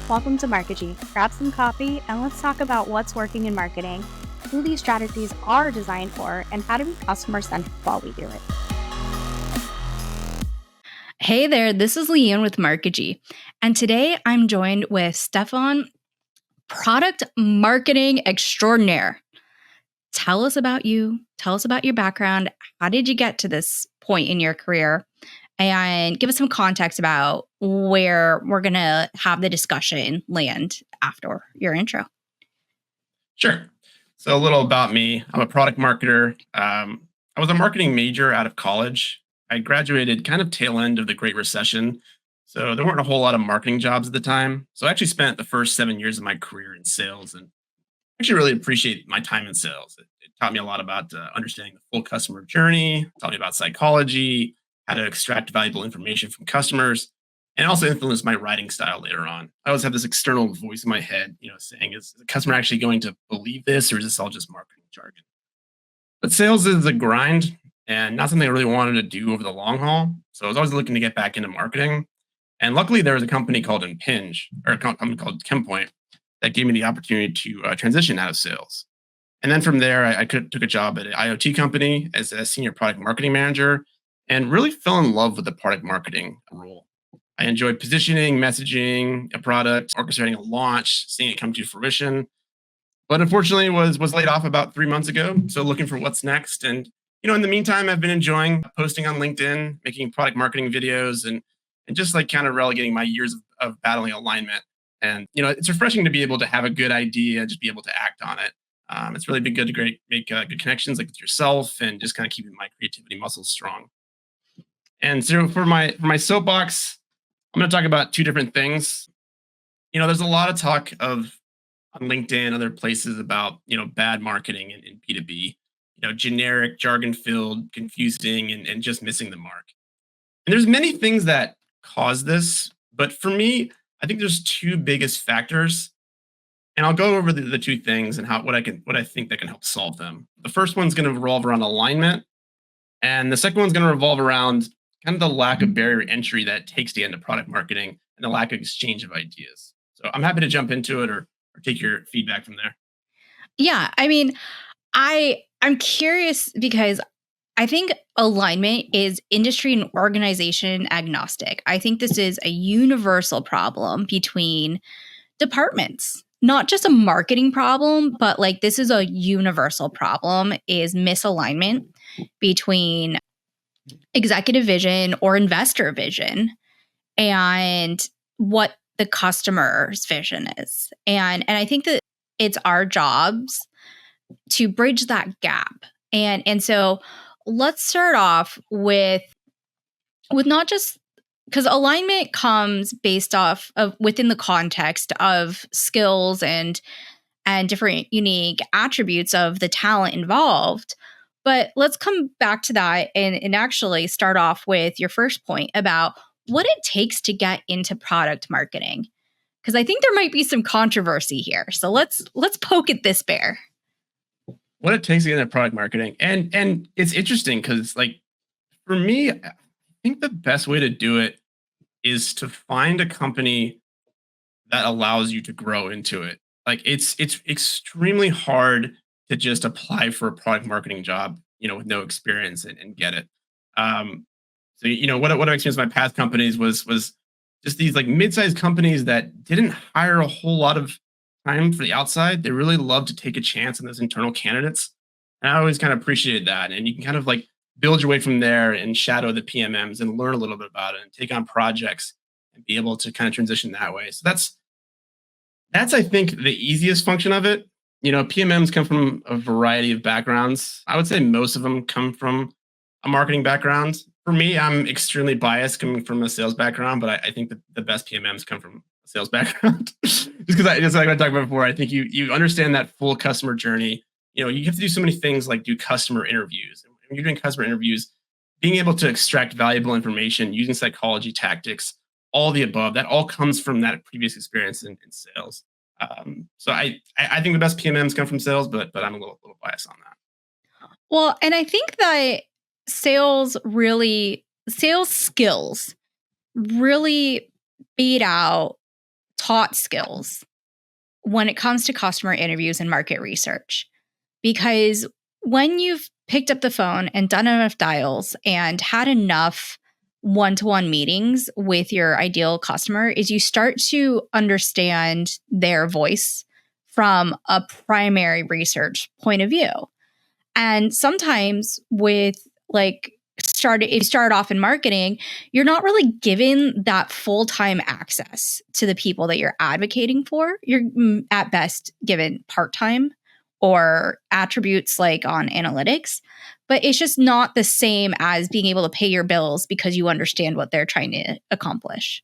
Welcome to Marketing. Grab some coffee and let's talk about what's working in marketing, who these strategies are designed for, and how to be customer-centric while we do it. Hey there, this is Leanne with Marketing, and today I'm joined with Stefan, product marketing extraordinaire. Tell us about you. Tell us about your background. How did you get to this point in your career? And give us some context about where we're going to have the discussion land after your intro. Sure. So a little about me. I'm a product marketer. I was a marketing major out of college. I graduated kind of tail end of the Great Recession. So there weren't a whole lot of marketing jobs at the time. So I actually spent the first 7 years of my career in sales and actually really appreciate my time in sales. It taught me a lot about understanding the full customer journey, taught me about psychology, how to extract valuable information from customers, and also influenced my writing style later on. I always have this external voice in my head, saying, is the customer actually going to believe this or is this all just marketing jargon? But sales is a grind and not something I really wanted to do over the long haul. So I was always looking to get back into marketing. And luckily, there was a company called Impinge, or a company called Chempoint, that gave me the opportunity to transition out of sales. And then from there, I took a job at an IoT company as a senior product marketing manager and really fell in love with the product marketing role. I enjoyed positioning, messaging a product, orchestrating a launch, seeing it come to fruition. But unfortunately, was laid off about 3 months ago. So looking for what's next. And in the meantime, I've been enjoying posting on LinkedIn, making product marketing videos, and just like kind of relegating my years of battling alignment. And it's refreshing to be able to have a good idea, just be able to act on it. It's really been good to make good connections like with yourself, and just kind of keeping my creativity muscles strong. And so for my soapbox, I'm going to talk about two different things. There's a lot of talk on LinkedIn, other places about bad marketing in B2B. Generic, jargon-filled, confusing, and just missing the mark. And there's many things that cause this, but for me, I think there's two biggest factors, and I'll go over the two things and what I think that can help solve them. The first one's going to revolve around alignment, and the second one's going to revolve around kind of the lack of barrier entry that it takes to get into product marketing and the lack of exchange of ideas. So I'm happy to jump into it or take your feedback from there. Yeah, I mean, I'm curious because I think alignment is industry and organization agnostic. I think this is a universal problem between departments, not just a marketing problem, but like this is a universal problem, is misalignment between executive vision or investor vision and what the customer's vision is. And I think that it's our jobs to bridge that gap. And so let's start off with not just because alignment comes based off of within the context of skills and different unique attributes of the talent involved. But let's come back to that and actually start off with your first point about what it takes to get into product marketing. Because I think there might be some controversy here. So let's poke at this bear. What it takes to get into product marketing. And it's interesting because, like, for me, I think the best way to do it is to find a company that allows you to grow into it. Like, it's extremely hard to just apply for a product marketing job, with no experience and get it. So what I've experienced in my past companies was just these like mid-sized companies that didn't hire a whole lot of time for the outside. They really love to take a chance on those internal candidates. And I always kind of appreciated that. And you can kind of like build your way from there and shadow the PMMs and learn a little bit about it and take on projects and be able to kind of transition that way. So that's I think the easiest function of it. PMMs come from a variety of backgrounds. I would say most of them come from a marketing background. For me, I'm extremely biased coming from a sales background, but I think that the best PMMs come from a sales background. just like I talked about before, I think you understand that full customer journey. You have to do so many things like do customer interviews. And when you're doing customer interviews, being able to extract valuable information using psychology tactics, all the above, that all comes from that previous experience in sales. So I think the best PMMs come from sales, but I'm a little biased on that. Well, and I think that sales skills really beat out taught skills when it comes to customer interviews and market research. Because when you've picked up the phone and done enough dials and had enough one-to-one meetings with your ideal customer, is you start to understand their voice from a primary research point of view. And sometimes with if you start off in marketing, you're not really given that full-time access to the people that you're advocating for. You're at best given part-time or attributes like on analytics, but it's just not the same as being able to pay your bills because you understand what they're trying to accomplish.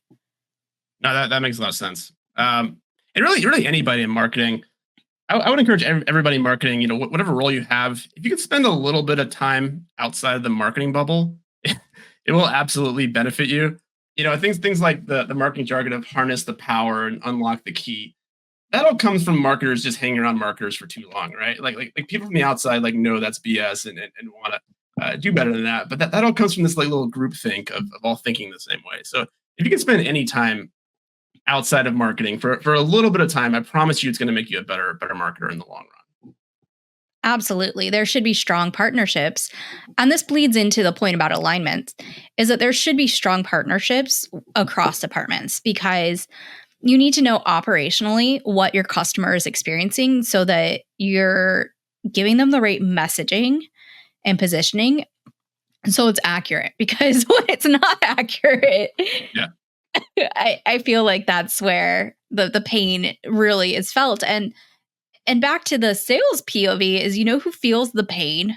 No, that makes a lot of sense. And really anybody in marketing, I would encourage everybody in marketing, whatever role you have, if you can spend a little bit of time outside of the marketing bubble, it will absolutely benefit you. Things like the marketing jargon of harness the power and unlock the key. That all comes from marketers just hanging around marketers for too long, right? Like people from the outside know that's BS and want to do better than that. But that all comes from this little group think of all thinking the same way. So if you can spend any time outside of marketing for a little bit of time, I promise you it's going to make you a better marketer in the long run. Absolutely. There should be strong partnerships. And this bleeds into the point about alignment, is that there should be strong partnerships across departments, because you need to know operationally what your customer is experiencing so that you're giving them the right messaging and positioning so it's accurate. Because when it's not accurate, Yeah. I feel like that's where the pain really is felt. And back to the sales POV is, who feels the pain,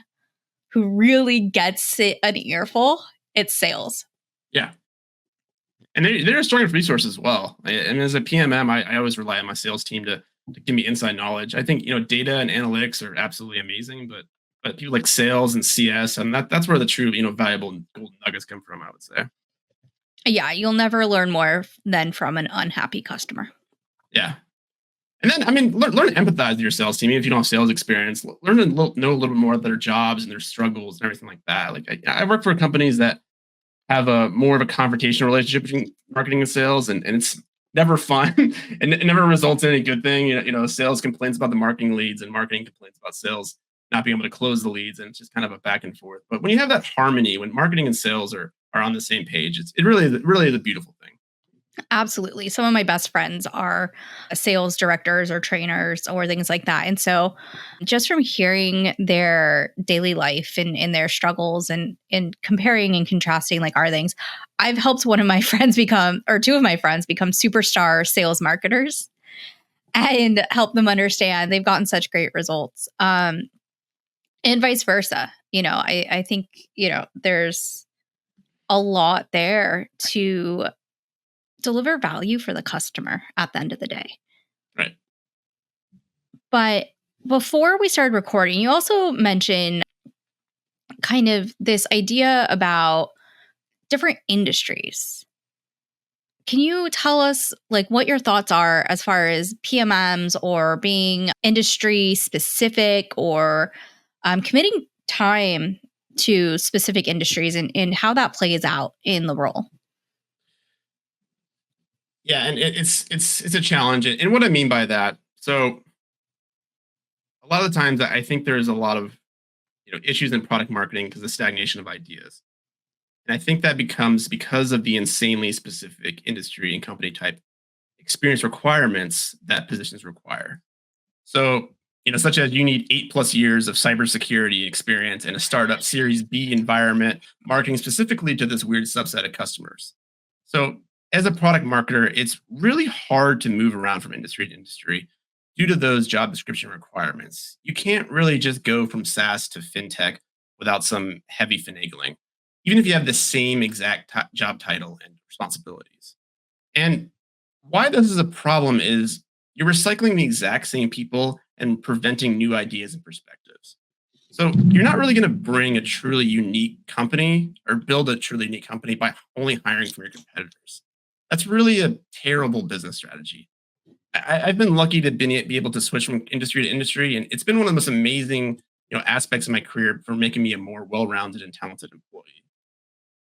who really gets it an earful? It's sales. Yeah. And they're a strong resource as well. And as a PMM, I always rely on my sales team to give me inside knowledge. I think, data and analytics are absolutely amazing, but people like sales and CS, and that's where the true, valuable golden nuggets come from, I would say. Yeah, you'll never learn more than from an unhappy customer. Yeah. And then, learn to empathize with your sales team. Even if you don't have sales experience, learn to know a little bit more about their jobs and their struggles and everything like that. Like I work for companies that have a more of a confrontational relationship between marketing and sales, and it's never fun and it never results in any good thing. Sales complains about the marketing leads and marketing complains about sales not being able to close the leads, and it's just kind of a back and forth. But when you have that harmony, when marketing and sales are on the same page, it really is a beautiful thing. Absolutely. Some of my best friends are sales directors or trainers or things like that. And so just from hearing their daily life and their struggles and comparing and contrasting our things, I've helped one of my friends two of my friends become superstar sales marketers and help them understand. They've gotten such great results. And vice versa. I think, there's a lot there to deliver value for the customer at the end of the day. Right. But before we started recording, you also mentioned kind of this idea about different industries. Can you tell us what your thoughts are as far as PMMs or being industry specific or committing time to specific industries and how that plays out in the role? Yeah, and it's a challenge. And what I mean by that, so a lot of the times I think there's a lot of issues in product marketing because of stagnation of ideas. And I think that becomes because of the insanely specific industry and company type experience requirements that positions require. So, such as you need 8+ years of cybersecurity experience in a startup Series B environment, marketing specifically to this weird subset of customers. So as a product marketer, it's really hard to move around from industry to industry due to those job description requirements. You can't really just go from SaaS to fintech without some heavy finagling, even if you have the same exact job title and responsibilities. And why this is a problem is you're recycling the exact same people and preventing new ideas and perspectives. So you're not really going to bring a truly unique company or build a truly unique company by only hiring from your competitors. That's really a terrible business strategy. I've been lucky to be able to switch from industry to industry, and it's been one of the most amazing aspects of my career for making me a more well-rounded and talented employee.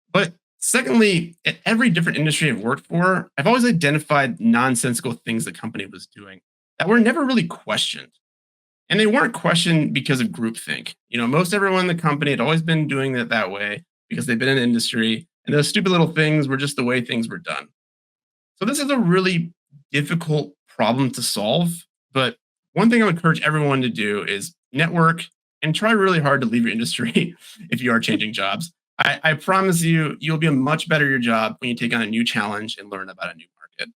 But Secondly, at every different industry I've worked for, I've always identified nonsensical things the company was doing that were never really questioned. And they weren't questioned because of groupthink. Most everyone in the company had always been doing it that way because they've been in the industry, and those stupid little things were just the way things were done. So this is a really difficult problem to solve. But one thing I would encourage everyone to do is network and try really hard to leave your industry if you are changing jobs. I promise you, you'll be a much better at your job when you take on a new challenge and learn about a new market.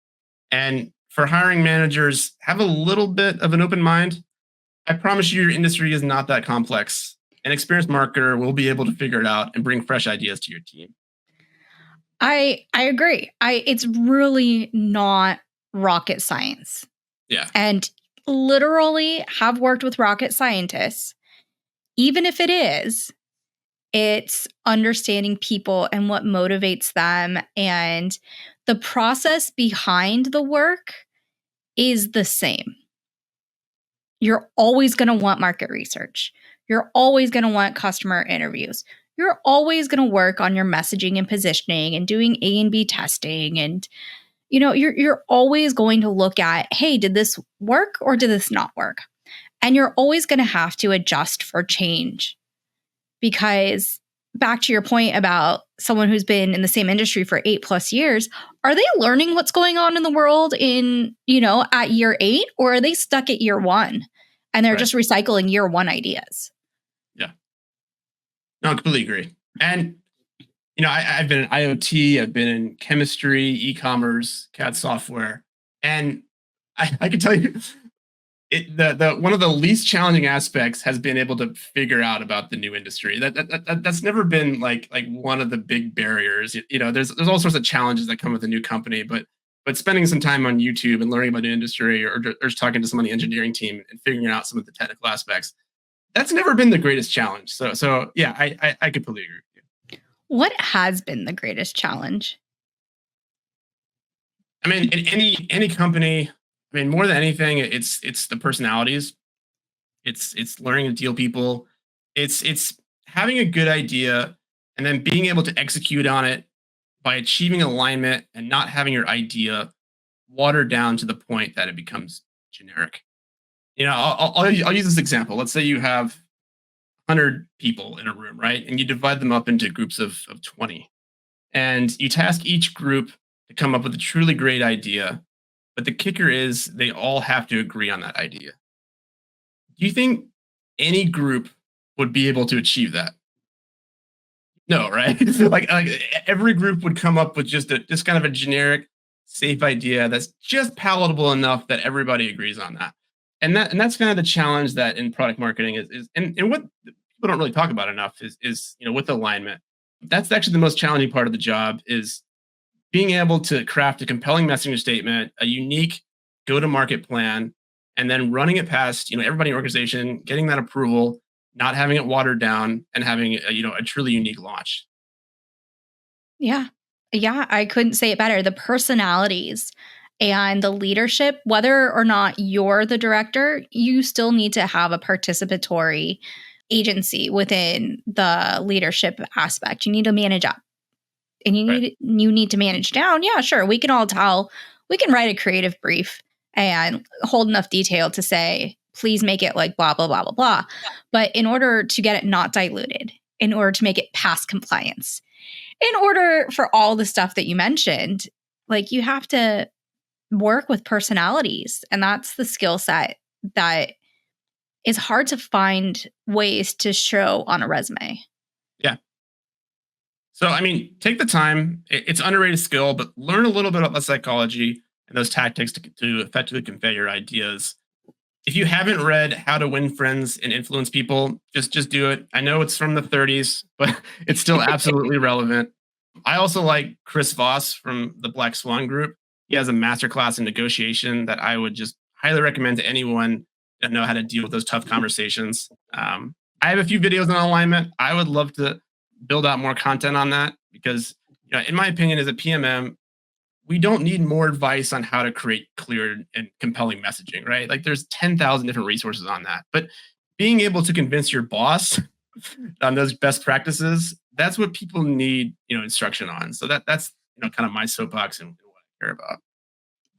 And for hiring managers, have a little bit of an open mind. I promise you, your industry is not that complex. An experienced marketer will be able to figure it out and bring fresh ideas to your team. I agree. It's really not rocket science. Yeah. And literally have worked with rocket scientists. Even if it is, it's understanding people and what motivates them, and the process behind the work is the same. You're always going to want market research. You're always going to want customer interviews. You're always going to work on your messaging and positioning and doing A and B testing. And, you're always going to look at, hey, did this work or did this not work? And you're always going to have to adjust for change. Because back to your point about someone who's been in the same industry for 8+ years, are they learning what's going on in the world at year 8, or are they stuck at year 1 and they're just recycling year 1 ideas? Yeah. No, I completely agree. And, I've been in IoT, I've been in chemistry, e-commerce, CAD software. And I can tell you, the one of the least challenging aspects has been able to figure out about the new industry. That's never been like one of the big barriers. There's all sorts of challenges that come with a new company, but spending some time on YouTube and learning about the industry, or just talking to someone on the engineering team and figuring out some of the technical aspects, that's never been the greatest challenge. So yeah, I completely agree with you. What has been the greatest challenge? I mean, in any company, more than anything, it's the personalities. It's learning to deal with people. It's having a good idea and then being able to execute on it by achieving alignment and not having your idea watered down to the point that it becomes generic. I'll use this example. Let's say you have 100 people in a room, right? And you divide them up into groups of 20. And you task each group to come up with a truly great idea. But the kicker is they all have to agree on that idea. Do you think any group would be able to achieve that? No, right? like every group would come up with just kind of a generic, safe idea that's just palatable enough that everybody agrees on that. And that's kind of the challenge that in product marketing is and what people don't really talk about enough is with alignment. That's actually the most challenging part of the job, is being able to craft a compelling messaging statement, a unique go-to-market plan, and then running it past everybody in the organization, getting that approval, not having it watered down, and having a truly unique launch. Yeah, I couldn't say it better. The personalities and the leadership, whether or not you're the director, you still need to have a participatory agency within the leadership aspect. You need to manage up, and you need to manage down. Yeah, sure. We can write a creative brief and hold enough detail to say, please make it like blah, blah, blah, blah, blah. But in order to get it not diluted, in order to make it past compliance, in order for all the stuff that you mentioned, like, you have to work with personalities. And that's the skill set that is hard to find ways to show on a resume. Yeah. So, take the time. It's an underrated skill, but learn a little bit about psychology and those tactics to effectively convey your ideas. If you haven't read How to Win Friends and Influence People, just do it. I know it's from the 30s, but it's still absolutely relevant. I also like Chris Voss from the Black Swan Group. He has a masterclass in negotiation that I would just highly recommend to anyone that know how to deal with those tough conversations. I have a few videos on alignment. I would love to build out more content on that because, in my opinion, as a PMM, we don't need more advice on how to create clear and compelling messaging, right? Like, there's 10,000 different resources on that. But being able to convince your boss on those best practices, that's what people need, instruction on. So that's kind of my soapbox and what I care about.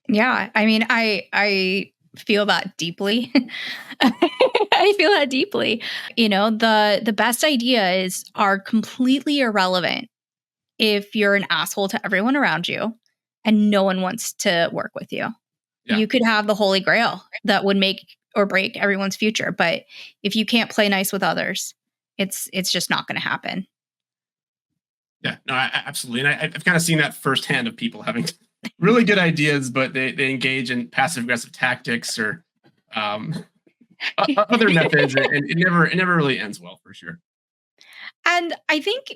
Yeah, I mean, I feel that deeply. I feel that deeply. The best ideas are completely irrelevant if you're an asshole to everyone around you and no one wants to work with you. Yeah. You could have the holy grail that would make or break everyone's future, but if you can't play nice with others, it's just not going to happen. Yeah, no, absolutely. And I've kind of seen that firsthand of people having really good ideas, but they engage in passive aggressive tactics or other methods, and it never really ends well, for sure. And I think,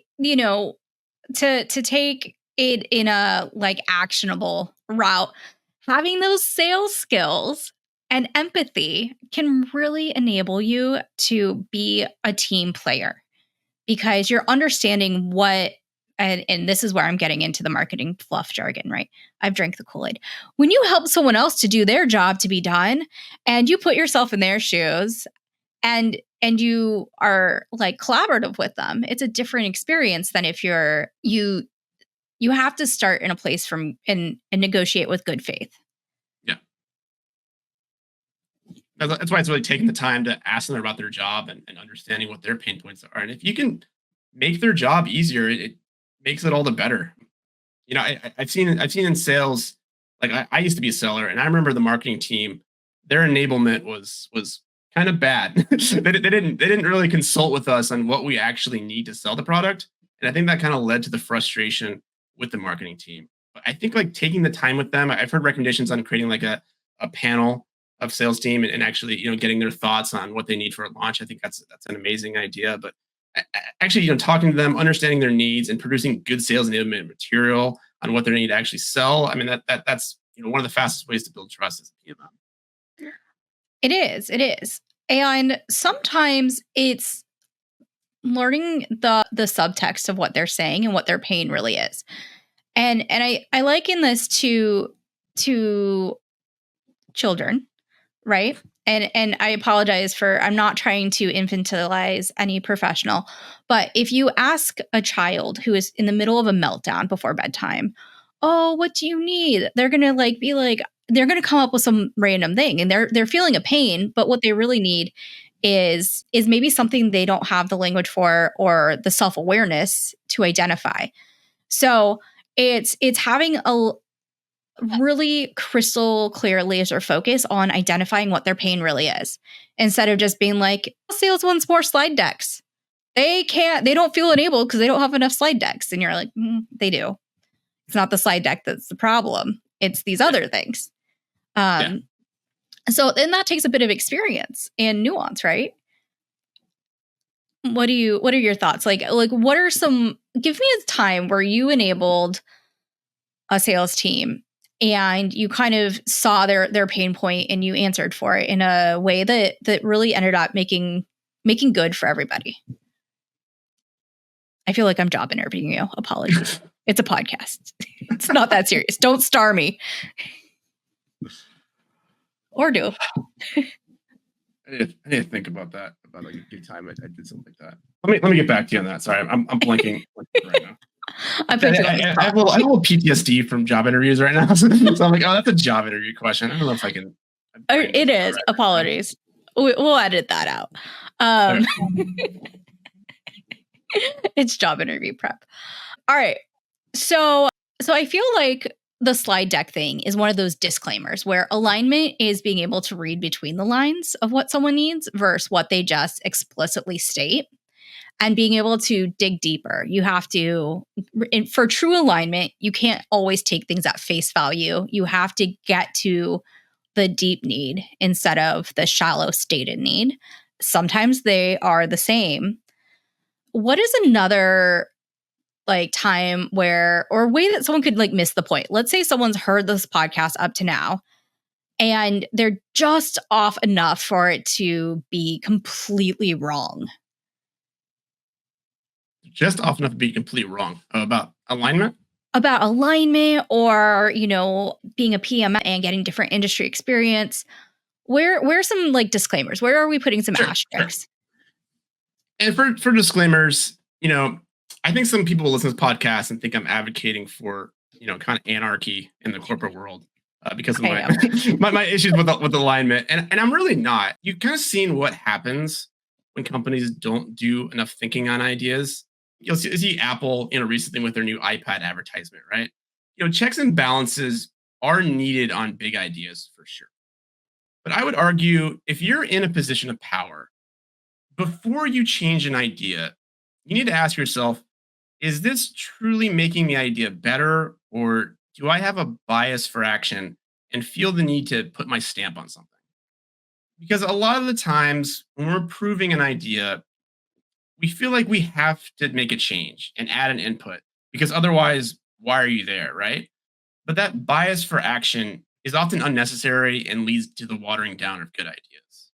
to take it in a like actionable route, having those sales skills and empathy can really enable you to be a team player because you're understanding what and this is where I'm getting into the marketing fluff jargon, right? I've drank the Kool-Aid. When you help someone else to do their job to be done and you put yourself in their shoes and you are like collaborative with them, it's a different experience than if you have to start in a place from and negotiate with good faith. Yeah. That's why it's really taking the time to ask them about their job and understanding what their pain points are. And if you can make their job easier, it makes it all the better. I've seen in sales, like I used to be a seller, and I remember the marketing team, their enablement was kind of bad. They didn't really consult with us on what we actually need to sell the product. And I think that kind of led to the frustration with the marketing team. But I think like taking the time with them, I've heard recommendations on creating like a panel of sales team and actually, getting their thoughts on what they need for a launch. I think that's an amazing idea. But actually, talking to them, understanding their needs and producing good sales enablement material on what they need to actually sell. I mean, that's one of the fastest ways to build trust as a PM. It is. And sometimes it's learning the subtext of what they're saying and what their pain really is. And I liken this to children, right? And I apologize for, I'm not trying to infantilize any professional, but if you ask a child who is in the middle of a meltdown before bedtime, oh, what do you need? They're going to be like, they're going to come up with some random thing and they're feeling a pain, but what they really need is maybe something they don't have the language for or the self-awareness to identify. So it's having a really crystal clear laser focus on identifying what their pain really is instead of just being like, sales wants more slide decks. They don't feel enabled because they don't have enough slide decks. And you're like, they do. It's not the slide deck that's the problem. It's these other things. So then that takes a bit of experience and nuance, right? What are your thoughts? Like what are give me a time where you enabled a sales team and you kind of saw their pain point and you answered for it in a way that really ended up making good for everybody. I feel like I'm job interviewing you. Apologies. It's a podcast. It's not that serious. Don't star me. Or do. I need to think about that. About like a good time I did something like that. Let me get back to you on that. Sorry, I'm blanking right now. I have a little PTSD from job interviews right now, so I'm like, oh, that's a job interview question. I don't know if I can. It is. Right. Apologies. We'll edit that out. It's job interview prep. All right. So I feel like the slide deck thing is one of those disclaimers where alignment is being able to read between the lines of what someone needs versus what they just explicitly state and being able to dig deeper. You have to, for true alignment, you can't always take things at face value. You have to get to the deep need instead of the shallow stated need. Sometimes they are the same. What is another time where, or way that someone could miss the point? Let's say someone's heard this podcast up to now and they're just off enough for it to be completely wrong. Just off enough to be completely wrong about alignment? About alignment or, being a PM and getting different industry experience. Where are some disclaimers? Where are we putting some asterisks? Sure. And for disclaimers, I think some people will listen to this podcast and think I'm advocating for, kind of anarchy in the corporate world because of I my, am. my issues with alignment. And I'm really not. You've kind of seen what happens when companies don't do enough thinking on ideas. You'll see Apple, recently with their new iPad advertisement, right? Checks and balances are needed on big ideas for sure. But I would argue if you're in a position of power, before you change an idea, you need to ask yourself, is this truly making the idea better, or do I have a bias for action and feel the need to put my stamp on something? Because a lot of the times when we're proving an idea, we feel like we have to make a change and add an input because otherwise, why are you there, right? But that bias for action is often unnecessary and leads to the watering down of good ideas.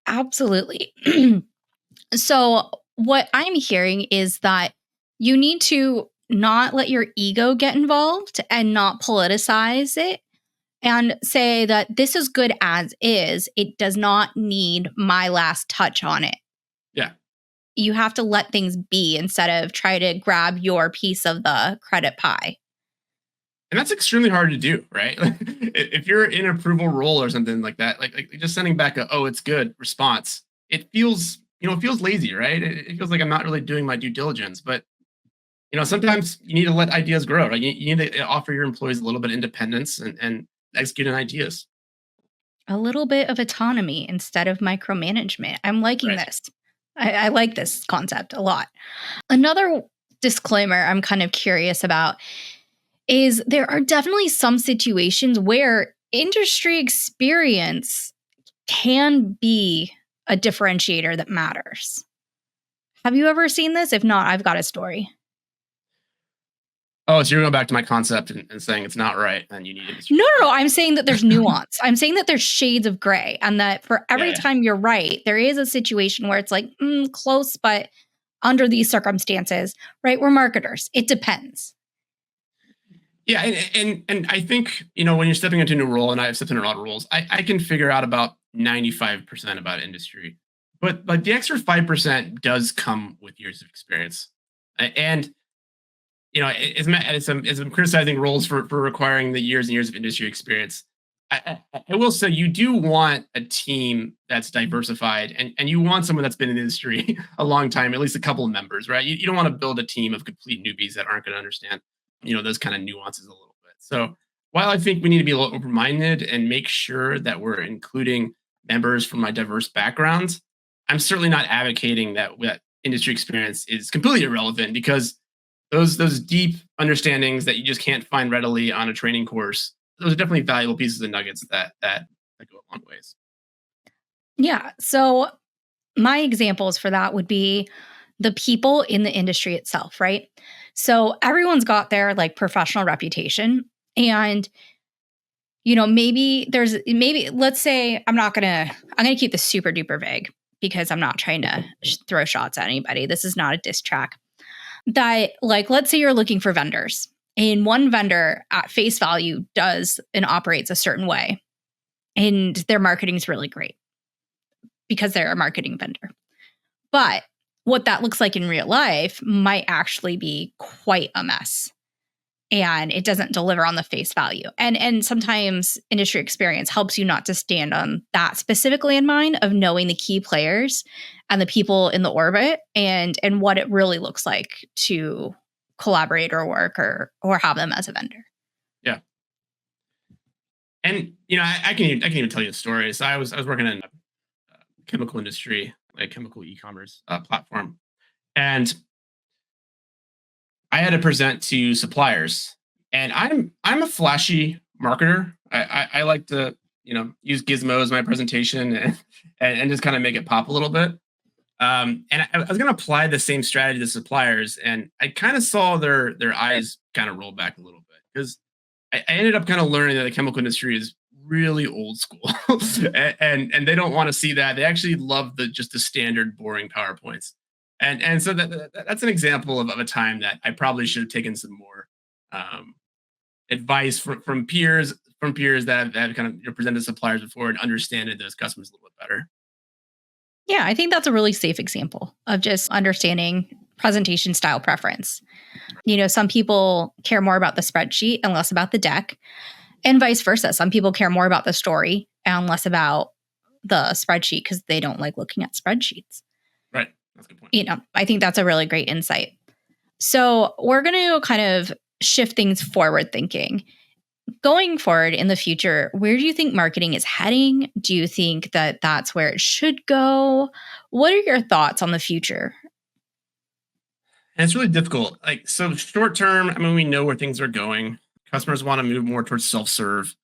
Absolutely. So, what I'm hearing is that you need to not let your ego get involved and not politicize it and say that this is good as is. It does not need my last touch on it. Yeah. You have to let things be instead of try to grab your piece of the credit pie. And that's extremely hard to do, right? If you're in an approval role or something like that, like just sending back a "oh, it's good" response, it feels lazy, right? It feels like I'm not really doing my due diligence. But sometimes you need to let ideas grow. Right? You need to offer your employees a little bit of independence and execute on ideas. A little bit of autonomy instead of micromanagement. I'm liking Right. this. I like this concept a lot. Another disclaimer I'm kind of curious about is there are definitely some situations where industry experience can be a differentiator that matters. Have you ever seen this? If not, I've got a story. Oh, so you're going back to my concept and saying it's not right, and you need to. No. I'm saying that there's nuance. I'm saying that there's shades of gray, and that for every Yeah. time you're right, there is a situation where it's like, close, but under these circumstances, right? We're marketers. It depends. Yeah, and I think when you're stepping into a new role, and I've stepped into a lot of roles, I can figure out about 95% about industry, but the extra 5% does come with years of experience, and as I'm criticizing roles for requiring the years and years of industry experience. I will say you do want a team that's diversified, and you want someone that's been in the industry a long time, at least a couple of members, right? You don't want to build a team of complete newbies that aren't going to understand those kind of nuances a little bit. So while I think we need to be a little open-minded and make sure that we're including members from my diverse backgrounds, I'm certainly not advocating that industry experience is completely irrelevant, because those deep understandings that you just can't find readily on a training course, those are definitely valuable pieces of nuggets that go a long ways. Yeah. So my examples for that would be the people in the industry itself, right? So everyone's got their like professional reputation, and maybe let's say I'm going to keep this super duper vague because I'm not trying to throw shots at anybody. This is not a diss track. That, like, let's say you're looking for vendors, and one vendor at face value does and operates a certain way, and their marketing is really great because they're a marketing vendor. But what that looks like in real life might actually be quite a mess, and it doesn't deliver on the face value. And sometimes industry experience helps you not to stand on that specifically in mind, of knowing the key players and the people in the orbit and what it really looks like to collaborate or work or have them as a vendor. Yeah, and I can even tell you a story. So I was working in chemical industry, like chemical e-commerce platform, and I had to present to suppliers. And I'm a flashy marketer. I like to use gizmos in my presentation and just kind of make it pop a little bit. And I was going to apply the same strategy to suppliers, and I kind of saw their eyes kind of roll back a little bit, because I ended up kind of learning that the chemical industry is really old school, and they don't want to see that. They actually love just the standard boring PowerPoints, and so that's an example of a time that I probably should have taken some more advice from peers that have kind of presented suppliers before and understood those customers a little bit better. Yeah, I think that's a really safe example of just understanding presentation style preference. You know, some people care more about the spreadsheet and less about the deck, and vice versa. Some people care more about the story and less about the spreadsheet because they don't like looking at spreadsheets. Right. That's a good point. You know, I think that's a really great insight. So we're going to kind of shift things forward thinking. Going forward in the future, where do you think marketing is heading? Do you think that that's where it should go? What are your thoughts on the future? And it's really difficult. Like, so short term, I mean, we know where things are going. Customers want to move more towards self-serve.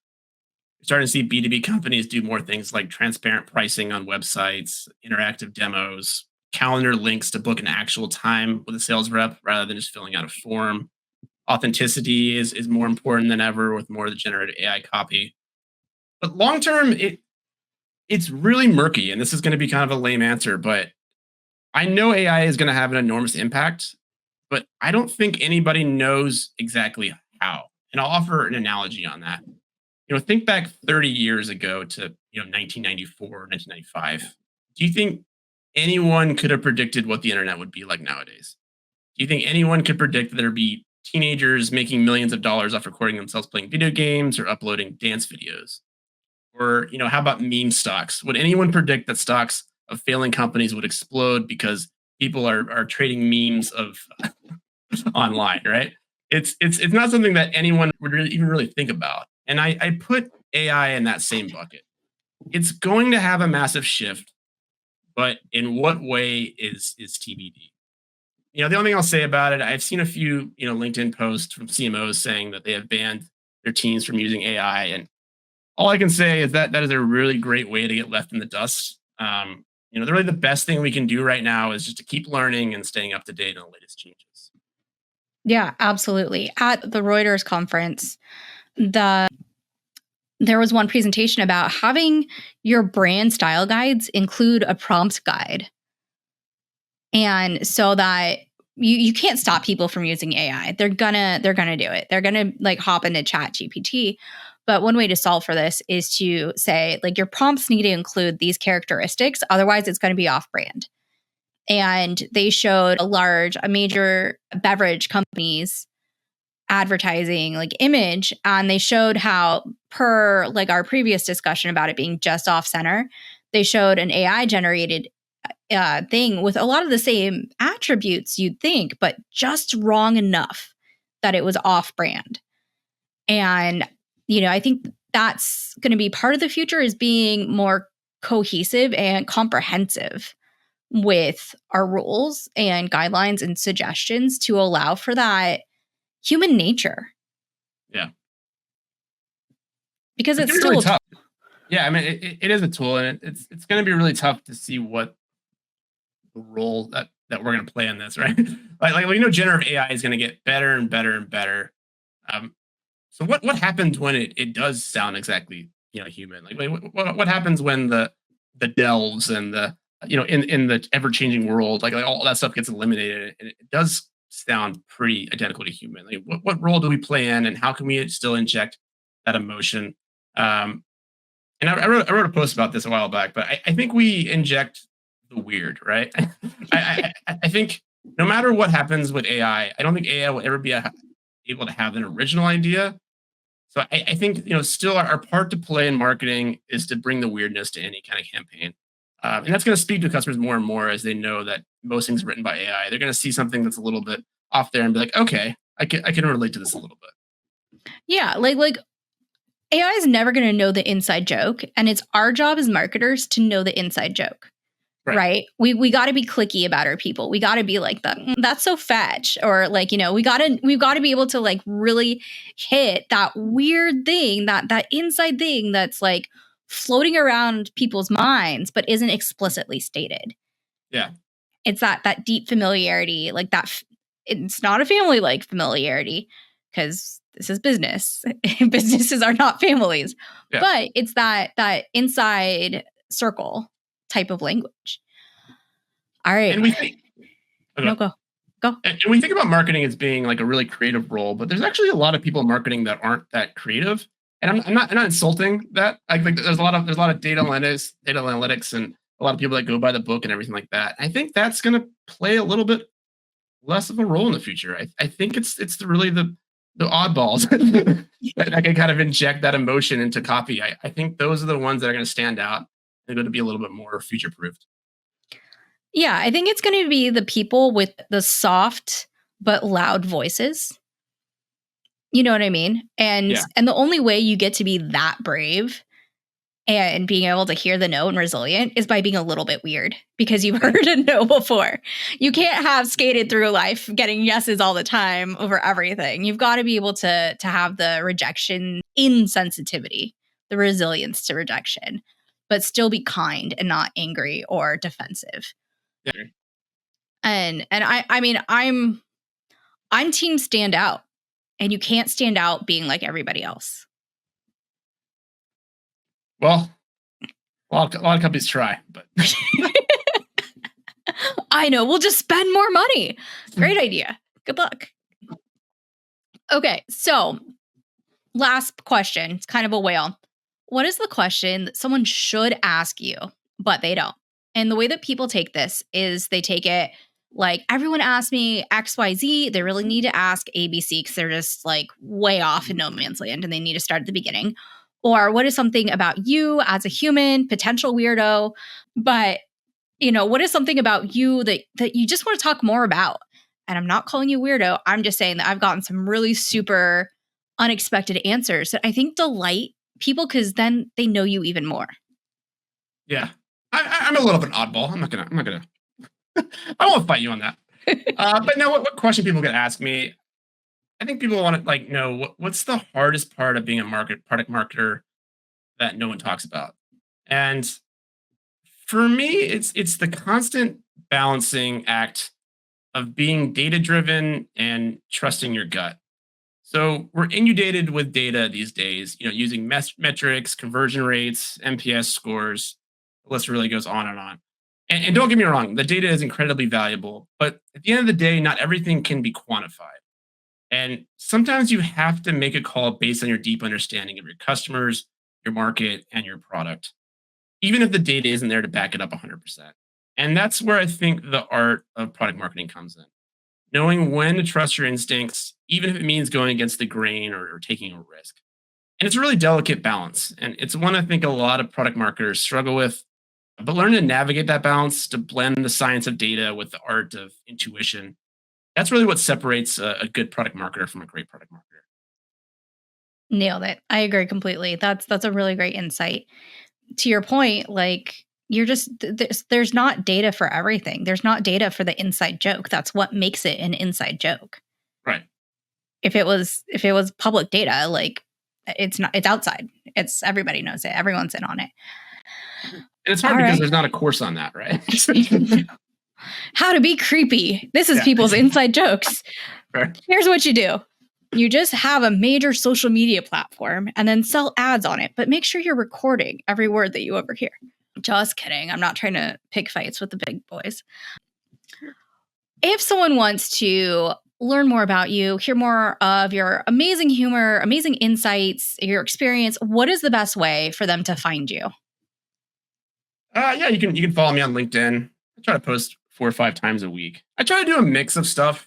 We're starting to see B2B companies do more things like transparent pricing on websites, interactive demos, calendar links to book an actual time with a sales rep rather than just filling out a form. Authenticity is more important than ever with more of the generative AI copy. But long term, it's really murky, and this is going to be kind of a lame answer, but I know AI is going to have an enormous impact, but I don't think anybody knows exactly how. And I'll offer an analogy on that. You know, think back 30 years ago to 1994, 1995. Do you think anyone could have predicted what the internet would be like nowadays? Do you think anyone could predict that there'd be teenagers making millions of dollars off recording themselves playing video games or uploading dance videos? Or, how about meme stocks? Would anyone predict that stocks of failing companies would explode because people are trading memes of online, right? It's not something that anyone would even really think about. And I put AI in that same bucket. It's going to have a massive shift, but in what way is TBD? The only thing I'll say about it, I've seen a few, LinkedIn posts from CMOs saying that they have banned their teams from using AI. And all I can say is that is a really great way to get left in the dust. Really the best thing we can do right now is just to keep learning and staying up to date on the latest changes. Yeah, absolutely. At the Reuters conference, there was one presentation about having your brand style guides include a prompt guide. And so that you can't stop people from using AI. They're gonna do it. They're gonna hop into Chat GPT. But one way to solve for this is to say, your prompts need to include these characteristics. Otherwise, it's going to be off brand. And they showed a major beverage companies advertising image, and they showed how, per our previous discussion about it being just off center, they showed an AI generated thing with a lot of the same attributes you'd think, but just wrong enough that it was off brand. And I think that's going to be part of the future, is being more cohesive and comprehensive with our rules and guidelines and suggestions to allow for that human nature. Yeah. Because it's still really tough. Yeah, I mean, it is a tool, and it's going to be really tough to see what the role that we're going to play in this, right? Generative AI is going to get better and better and better. So what happens when it does sound exactly human? What happens when the delves and the in the ever changing world, all that stuff gets eliminated and it does sound pretty identical to human? What role do we play in, and how can we still inject that emotion? And I wrote a post about this a while back, but I think we inject the weird, right? I think no matter what happens with AI, I don't think AI will ever be able to have an original idea. So I think still our part to play in marketing is to bring the weirdness to any kind of campaign, and that's going to speak to customers more and more as they know that most things are written by AI. They're going to see something that's a little bit off there and be like, okay, I can relate to this a little bit. Yeah, AI is never going to know the inside joke, and it's our job as marketers to know the inside joke. Right? We got to be clicky about our people. We got to be like that. That's so fetch, or we've got to be able to really hit that weird thing, that inside thing that's floating around people's minds but isn't explicitly stated. Yeah, it's that deep familiarity, that. It's not a family familiarity, because this is business. Businesses are not families, but it's that inside circle type of language. All right. And we think go. And we think about marketing as being a really creative role, but there's actually a lot of people in marketing that aren't that creative. And I'm not insulting that. I think there's a lot of data analytics, and a lot of people that go by the book and everything like that. I think that's going to play a little bit less of a role in the future. I think it's really the oddballs that can kind of inject that emotion into copy. I think those are the ones that are going to stand out. They're going to be a little bit more future proofed. Yeah, I think it's going to be the people with the soft but loud voices. You know what I mean? And Yeah. and the only way you get to be that brave and being able to hear the no and resilient is by being a little bit weird because you've heard a no before. You can't have skated through life getting yeses all the time over everything. You've got to be able to have the rejection insensitivity, the resilience to rejection, but still be kind and not angry or defensive. Yeah. And I mean I'm team stand out, and you can't stand out being like everybody else. Well, a lot of companies try, but I know, we'll just spend more money. Great idea. Good luck. Okay, so last question. It's kind of a whale. What is the question that someone should ask you, but they don't? And the way that people take this is they take it like, everyone asked me XYZ. They really need to ask ABC because they're just like way off in no man's land and they need to start at the beginning. Or what is something about you as a human, potential weirdo, but what is something about you that you just want to talk more about? And I'm not calling you weirdo. I'm just saying that I've gotten some really super unexpected answers that I think delight people because then they know you even more. yeah, I'm a little bit oddball. I'm not gonna. I won't fight you on that. But no, what question people can ask me? I think people want to know what's the hardest part of being a product marketer that no one talks about. And for me, it's the constant balancing act of being data driven and trusting your gut. So we're inundated with data these days, using metrics, conversion rates, NPS scores. The list really goes on and on. And don't get me wrong, the data is incredibly valuable, but at the end of the day, not everything can be quantified. And sometimes you have to make a call based on your deep understanding of your customers, your market, and your product, even if the data isn't there to back it up 100%. And that's where I think the art of product marketing comes in. Knowing when to trust your instincts, even if it means going against the grain or taking a risk. And it's a really delicate balance. And it's one I think a lot of product marketers struggle with. But learning to navigate that balance, to blend the science of data with the art of intuition, that's really what separates a good product marketer from a great product marketer. Nailed it. I agree completely. That's a really great insight. To your point, like you're just there's not data for everything. There's not data for the inside joke. That's what makes it an inside joke. Right. If it was public data, like it's outside. It's everybody knows it. Everyone's in on it. And it's hard because there's not a course on that, right? How to be creepy. This is Yeah. people's inside jokes. Right. Here's what you do. You just have a major social media platform and then sell ads on it, but make sure you're recording every word that you overhear. Just kidding. I'm not trying to pick fights with the big boys. If someone wants to learn more about you, hear more of your amazing humor, amazing insights, your experience, what is the best way for them to find you? Yeah, you can follow me on LinkedIn. I try to post 4 or 5 times a week. I try to do a mix of stuff.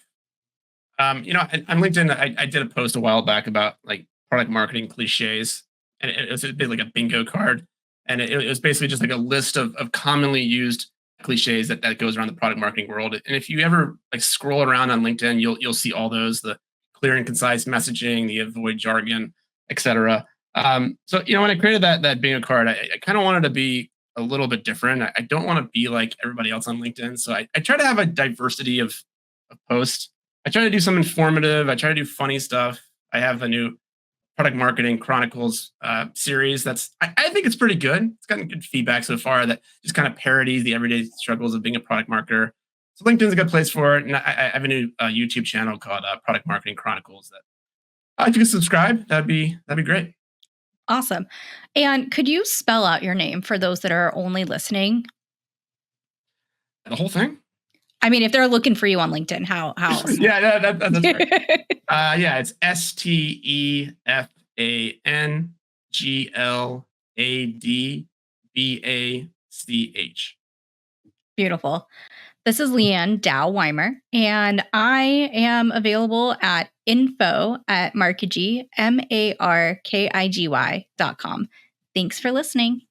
On LinkedIn, I did a post a while back about like product marketing cliches, and it was a bit like a bingo card, and it was basically just like a list of commonly used cliches that goes around the product marketing world. And if you ever like scroll around on LinkedIn, you'll see all those: the clear and concise messaging, the avoid jargon, etc. So when I created that bingo card, I kind of wanted to be a little bit different. I don't want to be like everybody else on LinkedIn, so I try to have a diversity of posts. I try to do some informative. I try to do funny stuff. I have a new product marketing chronicles series. I think it's pretty good. It's gotten good feedback so far that just kind of parodies the everyday struggles of being a product marketer. So LinkedIn's a good place for it. And I have a new YouTube channel called Product Marketing Chronicles. That if you could subscribe, that'd be great. Awesome. And could you spell out your name for those that are only listening? The whole thing? I mean, if they're looking for you on LinkedIn, how else? Yeah, that's right. Yeah, it's StefanGladbach. Beautiful. This is Leanne Dow Weimer, and I am available at info@markigy.com. Thanks for listening.